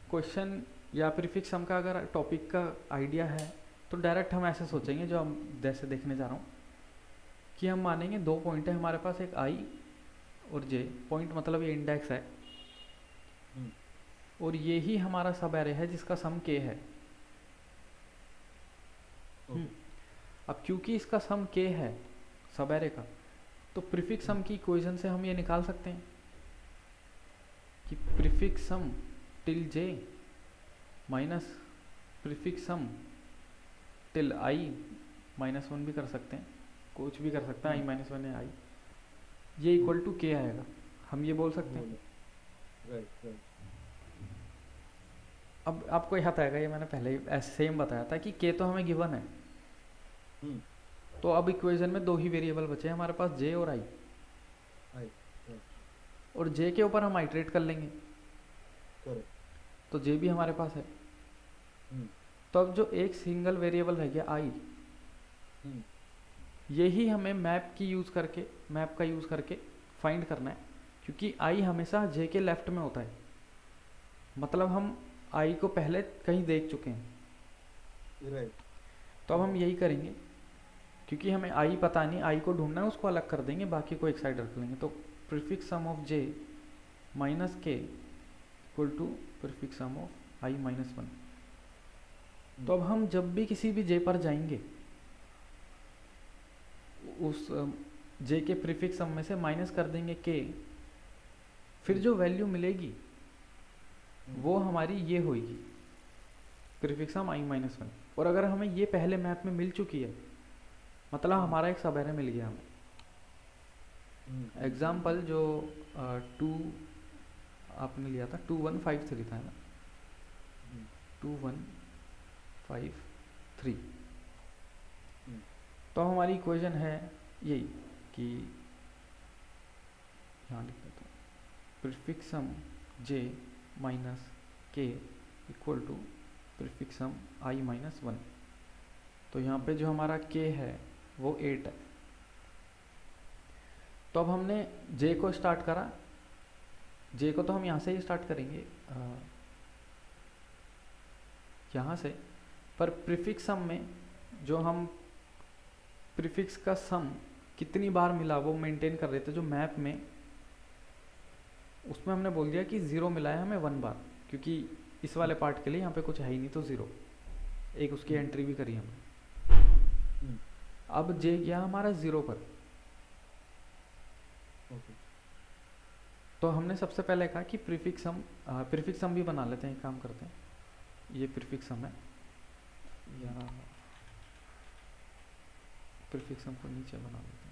क्वेश्चन या प्रीफिक्स सम का अगर टॉपिक का आइडिया है तो डायरेक्ट हम ऐसे सोचेंगे, जो हम जैसे देखने जा रहा हूँ कि हम मानेंगे दो पॉइंट है हमारे पास, एक आई और जे। पॉइंट मतलब ये इंडेक्स है हम्म, और ये ही हमारा सब एरे है जिसका सम के है। ओके। अब क्योंकि इसका सम के है सब एरे का, तो प्रीफिक्स सम की इक्वेशन से हम ये निकाल सकते हैं कि prefix sum till J minus prefix sum till I minus one भी कर सकते हैं, कुछ भी कर सकते हैं, आई माइनस वन है आई, ये इक्वल टू के आएगा। हम ये बोल सकते हैं। Right right. अब आपको याद आएगा, ये मैंने पहले ही ऐसे सेम बताया था कि के तो हमें गिवन है। हम्म, तो अब इक्वेशन में दो ही वेरिएबल बचे हैं हमारे पास, जे और आई। आई राइट। और जे के ऊपर हम आइट्रेट कर लेंगे, करेक्ट। तो जे भी हमारे पास है। हम्म, तो अब जो एक सिंगल वेरिएबल रह गया आई, हम्म, यही हमें मैप का यूज़ करके फाइंड करना है, क्योंकि आई हमेशा जे के लेफ्ट में होता है। मतलब हम आई को पहले कहीं देख चुके हैं। राइट। तो अब हम यही करेंगे, क्योंकि हमें आई पता नहीं, आई को ढूंढना है, उसको अलग कर देंगे, बाकी को एक साइड रख लेंगे। तो prefix sum of J minus K equal to prefix sum of I minus one. तो अब हम जब भी किसी भी जे पर जाएंगे, उस जे के प्रीफिक्स सम में से माइनस कर देंगे के, फिर जो वैल्यू मिलेगी वो हमारी ये होगी prefix sum I minus one. और अगर हमें ये पहले मैप में मिल चुकी है, मतलब हमारा एक सब एरे मिल गया हमें। एग्जाम्पल जो 2 आपने लिया था 2153 था ना, 2153। तो हमारी इक्वेशन है यही कि यहाँ लिख देता हूँ, prefix sum J minus K equal to prefix sum I minus one. तो यहाँ पे जो हमारा के है वो 8 है। तो अब हमने जे को स्टार्ट करा, जे को तो हम यहाँ से ही स्टार्ट करेंगे, यहाँ से। पर प्रीफिक्स सम में जो हम प्रीफिक्स का सम कितनी बार मिला वो मेंटेन कर रहे थे, जो मैप में, उसमें हमने बोल दिया कि 0 मिला है हमें 1 बार, क्योंकि इस वाले पार्ट के लिए यहाँ पे कुछ है ही नहीं, तो 0 एक उसकी एंट्री भी करी हमने। अब जे गया हमारा 0 पर। तो हमने सबसे पहले कहा कि प्रीफिक्स सम भी बना लेते हैं, एक काम करते हैं, ये प्रीफिक्स सम है, या प्रीफिक्स सम को नीचे बना लेते हैं।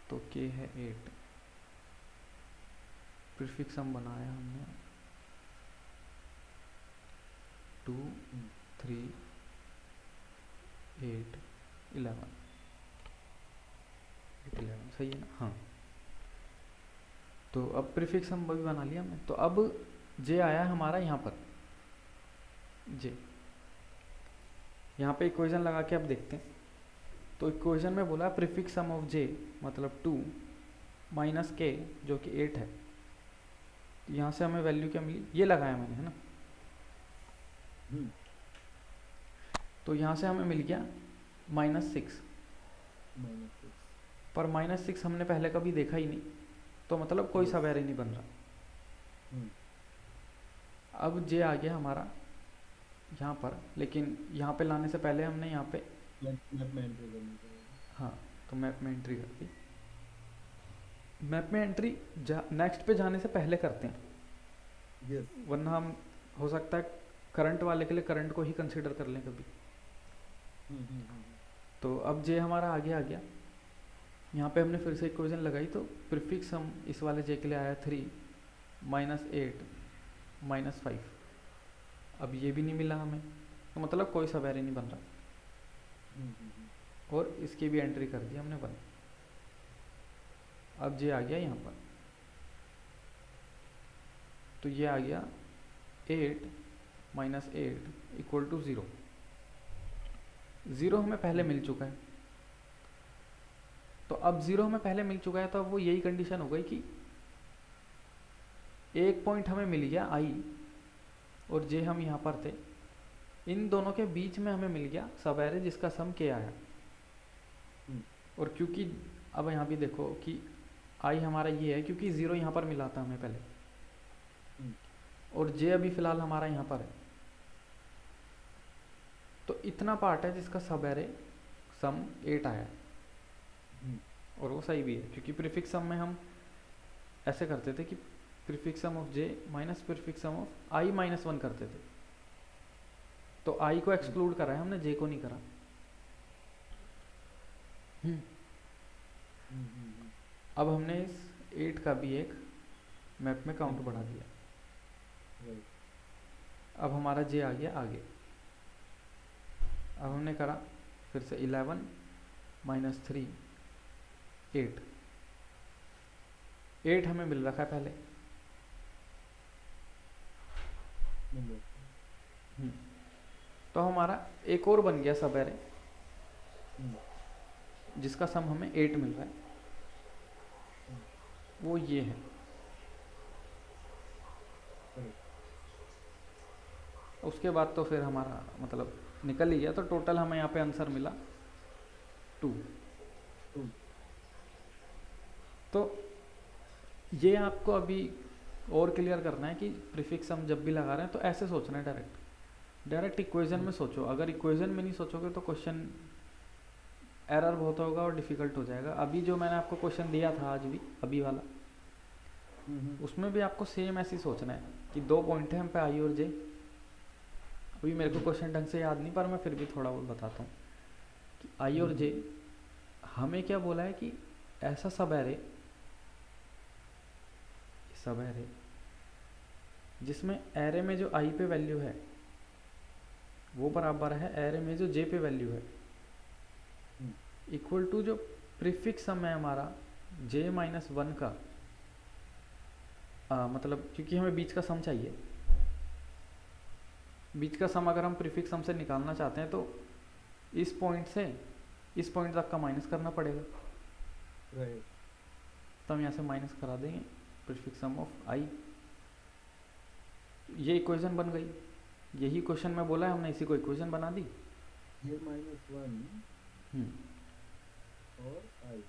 तो के है 8, प्रीफिक्स सम बनाया हमने 2 3 8 11 सही है ना? हाँ। तो अब प्रीफिक्स सम भी बना लिया हमने। तो अब जे आया हमारा यहाँ पर, जे यहाँ पे इक्वेशन लगा के अब देखते हैं। तो इक्वेशन में बोला प्रीफिक्स सम ऑफ जे मतलब 2 माइनस के जो कि 8 है। तो यहाँ से हमें वैल्यू क्या मिली, ये लगाया मैंने, है ना। तो यहाँ से हमें मिल गया -6। पर -6 हमने पहले कभी देखा ही नहीं, तो मतलब कोई सब एरे नहीं बन रहा। अब जे आ गया हमारा यहाँ पर, लेकिन यहाँ पे लाने से पहले हमने यहाँ पे मैप में एंट्री करनी पड़ेगी। हाँ, तो मैप में एंट्री कर दी। मैप में एंट्री नेक्स्ट पे जाने से पहले करते हैं, यस। वरना हम हो सकता है करंट वाले के लिए करंट को ही कंसीडर कर लें कभी। तो अब जे हमारा आगे आ गया, यहाँ पे हमने फिर से इक्वेशन लगाई, तो प्रीफिक्स सम इस वाले जे के लिए आया 3 -8 -5। अब ये भी नहीं मिला हमें, तो मतलब कोई सब एरे नहीं बन रहा। और इसकी भी एंट्री कर दी हमने 1। अब ये आ गया यहाँ पर, तो ये आ गया 8 - 8 इक्वल टू 0। 0 हमें पहले मिल चुका है, तो अब 0 हमें पहले मिल चुका है, तो अब वो यही कंडीशन हो गई कि एक पॉइंट हमें मिल गया i, और जे हम यहाँ पर थे, इन दोनों के बीच में हमें मिल गया सब एरे जिसका सम k आया। और क्योंकि अब यहाँ भी देखो कि i हमारा ये है, क्योंकि 0 यहाँ पर मिला था हमें पहले, और जे अभी फ़िलहाल हमारा यहाँ पर है, तो इतना पार्ट है जिसका सब एरे सम 8 आया है। और वो सही भी है, क्योंकि प्रीफिक्स सम में हम ऐसे करते थे कि prefix sum of j minus prefix sum of i -1 करते थे, तो i को एक्सक्लूड करा है हमने, j को नहीं करा। अब हमने इस 8 का भी एक मैप में काउंट बढ़ा दिया। अब हमारा j आ गया आगे। अब हमने करा फिर से 11 - 3 8। 8 हमें मिल रखा है पहले। तो हमारा एक और बन गया सब एरे जिसका सम हमें 8 मिल रहा है, वो ये है। उसके बाद तो फिर हमारा मतलब निकल ही गया, तो टोटल हमें यहाँ पे आंसर मिला 2। तो ये आपको अभी और क्लियर करना है कि प्रीफिक्स सम जब भी लगा रहे हैं तो ऐसे सोचना है, डायरेक्ट इक्वेशन में सोचो। अगर इक्वेशन में नहीं सोचोगे तो क्वेश्चन एरर बहुत होगा और डिफ़िकल्ट हो जाएगा। अभी जो मैंने आपको क्वेश्चन दिया था आज भी, अभी वाला, उसमें भी आपको सेम ऐसे ही सोचना है कि 2 पॉइंट है हम पे आई और जे। अभी मेरे को क्वेश्चन ढंग से याद नहीं, पर मैं फिर भी थोड़ा बहुत बताता हूँ कि आई और जे हमें क्या बोला है कि ऐसा सब एरे जिसमें एरे में जो आई पे वैल्यू है वो बराबर है एरे में जो जे पे वैल्यू है, इक्वल टू जो प्रीफिक्स सम है हमारा j - 1 का, मतलब क्योंकि हमें बीच का सम चाहिए, बीच का सम अगर हम प्रीफिक्स सम से निकालना चाहते हैं तो इस पॉइंट से इस पॉइंट तक का माइनस करना पड़ेगा। तो हम यहाँ से माइनस करा देंगे प्रीफिक्स सम ऑफ i। ये इक्वेशन बन गई। यही क्वेश्चन में बोला है हमने, इसी को इक्वेशन बना दी। ये -1 और i,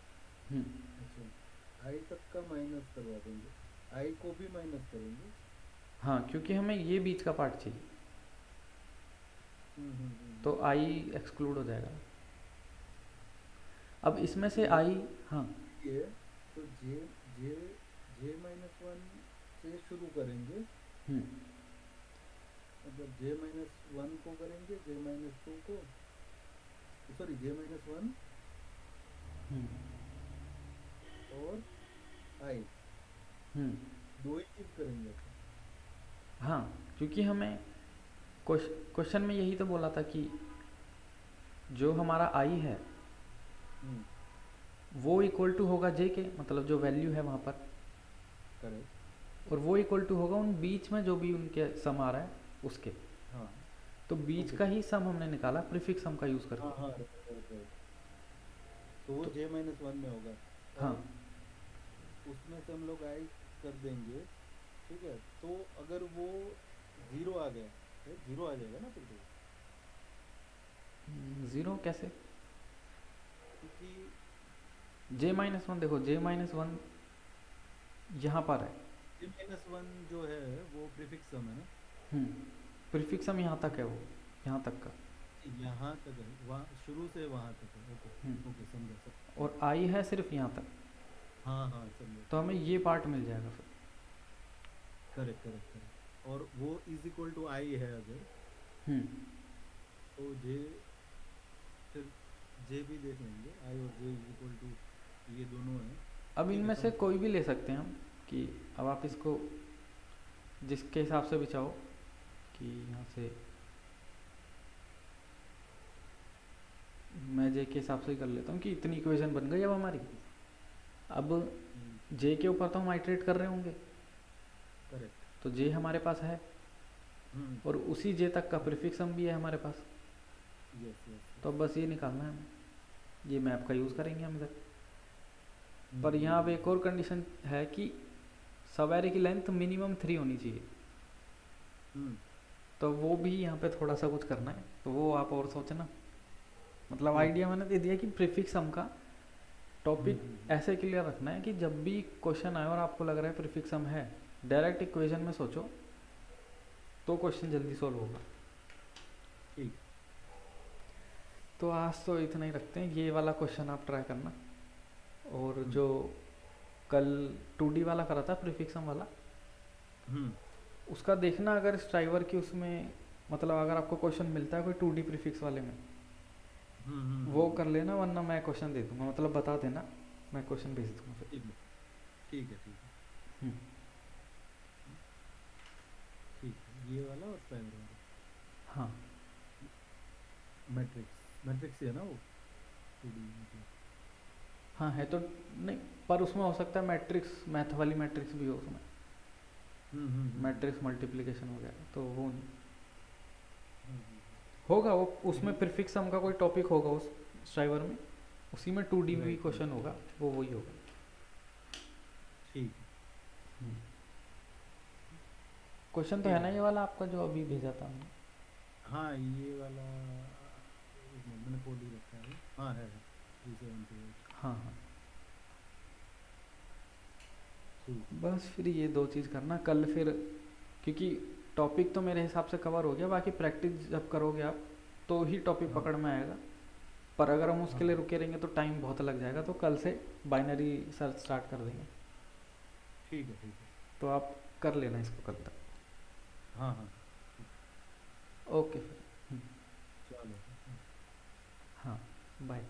अच्छा i तक का माइनस करवा देंगे, i को भी माइनस करेंगे। हाँ, क्योंकि हमें ये बीच का पार्ट चाहिए, तो i एक्सक्लूड हो जाएगा। अब इसमें से i, हाँ ये तो j -1 से शुरू करेंगे, मतलब j-1 को करेंगे, j-2 को, सॉरी j-1 और i, दो ही चीज करेंगे। हाँ, क्योंकि हमें क्वेश्चन में यही तो बोला था कि जो हमारा i है वो इक्वल टू होगा j के, मतलब जो वैल्यू है वहाँ पर, करेक्ट, और वो इक्वल टू होगा उन बीच में जो भी उनके सम आ रहा है उसके। हाँ, तो बीच का ही सम हमने निकाला प्रीफिक्स सम का यूज़ करके। हाँ, तो वो j-1 में होगा। हाँ, उसमें से हम लोग i कर देंगे, ठीक है। तो अगर वो 0 आ गया, 0 आ जाएगा ना फिर तो, 0 कैसे? क्योंकि j-1 देखो, j-1 यहाँ पर है, j-1 जो है वो प्रीफिक्स सम है ना। प्रीफिक्स सम यहाँ तक है, वो यहाँ तक का, यहाँ तक है, वहाँ शुरू से वहाँ तक है। ओके समझा सब। और i है सिर्फ यहाँ तक। हाँ समझा। तो हमें ये पार्ट मिल जाएगा फिर। करेक्ट। और वो इज इक्वल टू i है अगर, तो j, फिर j भी देख लेंगे, i और j इज इक्वल टू, ये दोनों है। अब इनमें से कोई भी ले सकते हैं हम, कि अब आप इसको जिसके हिसाब से भी चाहो कि यहाँ से मैं जे के हिसाब से ही कर लेता हूँ कि इतनी इक्वेशन बन गई अब हमारी। अब जे के ऊपर तो हम आइटरेट कर रहे होंगे, करेक्ट। तो जे हमारे पास है और उसी जे तक का प्रीफिक्स सम भी है हमारे पास। Yes yes. तो अब बस ये निकालना है हमें, ये मैप का यूज़ करेंगे हम इधर। पर यहाँ अब एक और कंडीशन है कि सब एरे की लेंथ मिनिमम 3 होनी चाहिए, तो वो भी यहाँ पे थोड़ा सा कुछ करना है, तो वो आप और सोचना। मतलब आइडिया मैंने दे दिया कि प्रीफिक्स सम का टॉपिक ऐसे क्लियर रखना है कि जब भी क्वेश्चन आए और आपको लग रहा है प्रीफिक्स सम है, डायरेक्ट इक्वेशन में सोचो तो क्वेश्चन जल्दी सॉल्व होगा। ठीक। तो आज तो इतना ही रखते हैं, ये वाला क्वेश्चन आप ट्राई करना। और जो कल 2D वाला करा था प्रीफिक्स सम वाला, उसका देखना अगर स्ट्राइवर की उसमें, मतलब अगर आपको क्वेश्चन मिलता है कोई 2D प्रीफिक्स वाले में, वो कर लेना, वरना मैं क्वेश्चन दे दूंगा, मतलब बता देना, मैं क्वेश्चन भेज दूंगा फिर। ठीक है ठीक है ठीक है ठीक है। ये वाला और स्ट्राइवर वाला। हाँ मैट्रिक्स है ना वो 2D मतलब। हाँ है तो नहीं, पर उसमें हो सकता है मैट्रिक्स, मैथ वाली मैट्रिक्स भी हो उसमें, मैट्रिक्स मल्टीप्लिकेशन वगैरह, तो वो नहीं होगा। वो उसमें प्रीफिक्स सम का कोई टॉपिक होगा उस स्ट्राइवर में, उसी में 2D में भी क्वेश्चन होगा, वो वही होगा। ठीक है। क्वेश्चन तो है ना ये वाला आपका जो अभी भेजा था हमने? हाँ ये वाला एक मिनट, मैंने खोल ही रखा है। हाँ है 378। हाँ हाँ ठीक है। बस फिर ये 2 चीज़ करना कल फिर, क्योंकि टॉपिक तो मेरे हिसाब से कवर हो गया, बाकी प्रैक्टिस जब करोगे आप तो ही टॉपिक पकड़ में आएगा। पर अगर हम उसके लिए रुके रहेंगे तो टाइम बहुत लग जाएगा, तो कल से बाइनरी सर्च स्टार्ट कर देंगे। ठीक है ठीक है। तो आप कर लेना इसको कल तक। हाँ हाँ ओके फिर। चलो। हाँ बाय।